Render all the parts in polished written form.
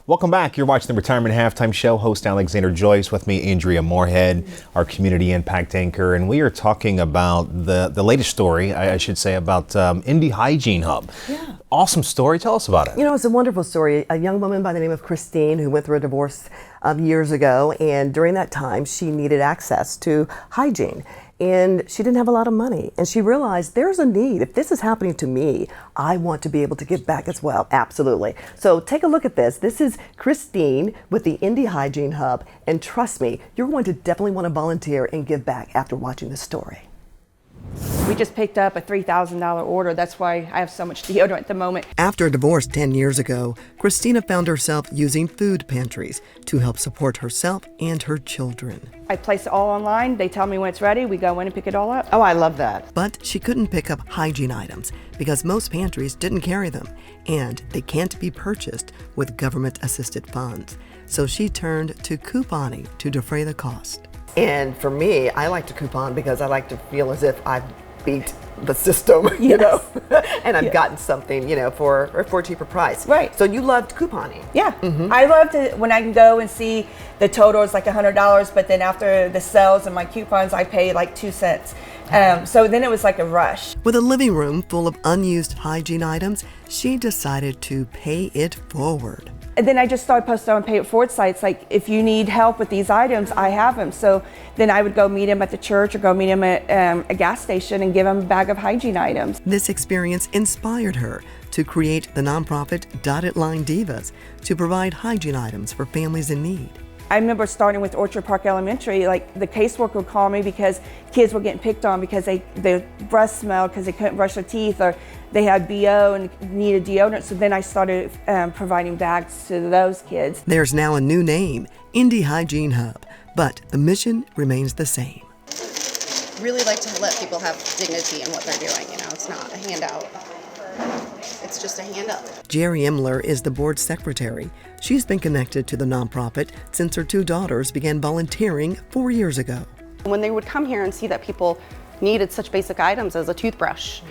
Welcome back. You're watching the Retirement Halftime Show. Host Alexander Joyce, with me, Andrea Moorhead, our community impact anchor, and we are talking about the latest story, I should say, about Indy Hygiene Hub. Yeah. Awesome story. Tell us about it. You know, it's a wonderful story. A young woman by the name of Christine who went through a divorce years ago, and during that time she needed access to hygiene. And she didn't have a lot of money. And she realized there's a need. If this is happening to me, I want to be able to give back as well. Absolutely. So take a look at this. This is Christine with the Indy Hygiene Hub. And trust me, you're going to definitely want to volunteer and give back after watching this story. We just picked up a $3,000 order. That's why I have so much deodorant at the moment. After a divorce 10 years ago, Christina found herself using food pantries to help support herself and her children. I place it all online. They tell me when it's ready. We go in and pick it all up. Oh, I love that. But she couldn't pick up hygiene items because most pantries didn't carry them, and they can't be purchased with government-assisted funds. So she turned to couponing to defray the cost. And for me, I like to coupon because I like to feel as if I've beat the system, you know, and I've gotten something, you know, for a cheaper price. Right. So you loved couponing. Yeah. I love to, when I can go and see the total is like $100, but then after the sales and my coupons, I pay like 2 cents. So then it was like a rush. With a living room full of unused hygiene items, she decided to pay it forward. And then I just started posting on pay it forward sites, like, if you need help with these items, I have them. So then I would go meet him at the church or go meet him at a gas station and give him a bag of hygiene items. This experience inspired her to create the nonprofit Dotted Line Divas to provide hygiene items for families in need. I remember starting with Orchard Park Elementary, like the caseworker would call me because kids were getting picked on because their breath smelled because they couldn't brush their teeth, or they had BO and needed deodorant. So then I started providing bags to those kids. There's now a new name, Indy Hygiene Hub, but the mission remains the same. Really like to let people have dignity in what they're doing, you know, it's not a handout. It's just a handout. Jerry Imler is the board secretary. She's been connected to the nonprofit since her 2 daughters began volunteering 4 years ago. When they would come here and see that people needed such basic items as a toothbrush,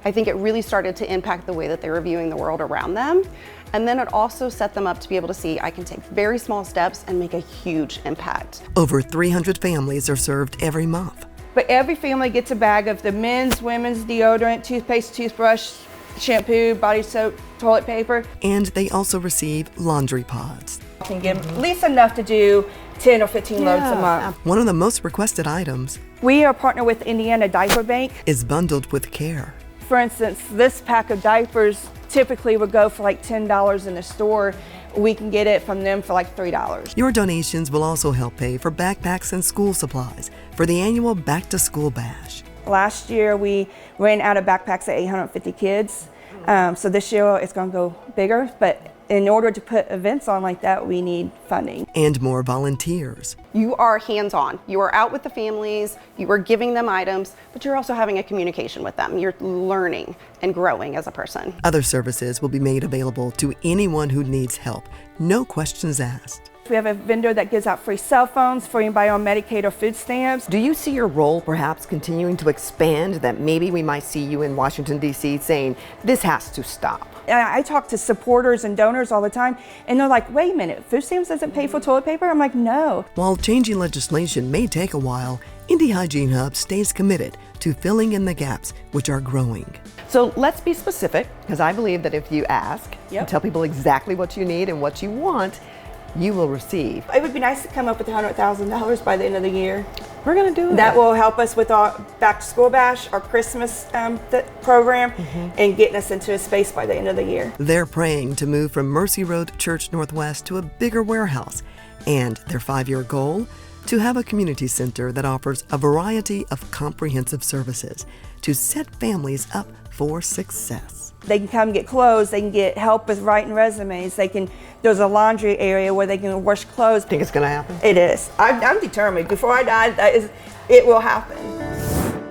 I think it really started to impact the way that they were viewing the world around them. And then it also set them up to be able to see I can take very small steps and make a huge impact. Over 300 families are served every month. But every family gets a bag of the men's, women's deodorant, toothpaste, toothbrush, shampoo, body soap, toilet paper. And they also receive laundry pods. I can give them at least enough to do 10 or 15 loads a month. One of the most requested items We are partnered with Indiana Diaper Bank. is bundled with care. For instance, this pack of diapers typically would go for like $10 in the store. We can get it from them for like $3. Your donations will also help pay for backpacks and school supplies for the annual Back to School Bash. Last year we ran out of backpacks at 850 kids. So this year it's going to go bigger, but in order to put events on like that, we need funding. And more volunteers. You are hands-on. You are out with the families, you are giving them items, but you're also having a communication with them. You're learning and growing as a person. Other services will be made available to anyone who needs help. No questions asked. We have a vendor that gives out free cell phones for anybody on Medicaid or food stamps. Do you see your role perhaps continuing to expand, that maybe we might see you in Washington, D.C. saying, this has to stop? I talk to supporters and donors all the time, and they're like, wait a minute, food stamps doesn't pay for toilet paper? I'm like, no. While changing legislation may take a while, Indy Hygiene Hub stays committed to filling in the gaps which are growing. So let's be specific, because I believe that if you ask and tell people exactly what you need and what you want, you will receive. It would be nice to come up with $100,000 by the end of the year. We're going to do it. That will help us with our Back to School Bash, our Christmas program, and getting us into a space by the end of the year. They're praying to move from Mercy Road Church Northwest to a bigger warehouse, and their 5-year goal, to have a community center that offers a variety of comprehensive services to set families up for success. They can come get clothes, they can get help with writing resumes, there's a laundry area where they can wash clothes. Think it's going to happen? It is. I'm determined. Before I die, it will happen.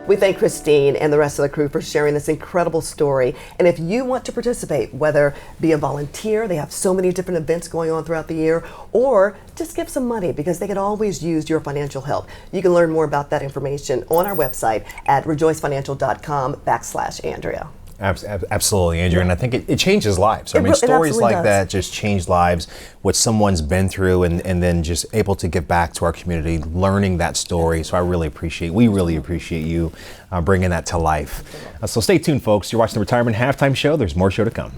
We thank Christine and the rest of the crew for sharing this incredible story. And if you want to participate, whether be a volunteer, they have so many different events going on throughout the year, or just give some money because they can always use your financial help. You can learn more about that information on our website at ReJoyceFinancial.com/Andrea. Absolutely, Andrew, and I think it changes lives. I mean, It stories absolutely like does. that just change lives. What someone's been through, and then just able to give back to our community, learning that story. So we really appreciate you bringing that to life. So stay tuned, folks. You're watching the Retirement Halftime Show. There's more show to come.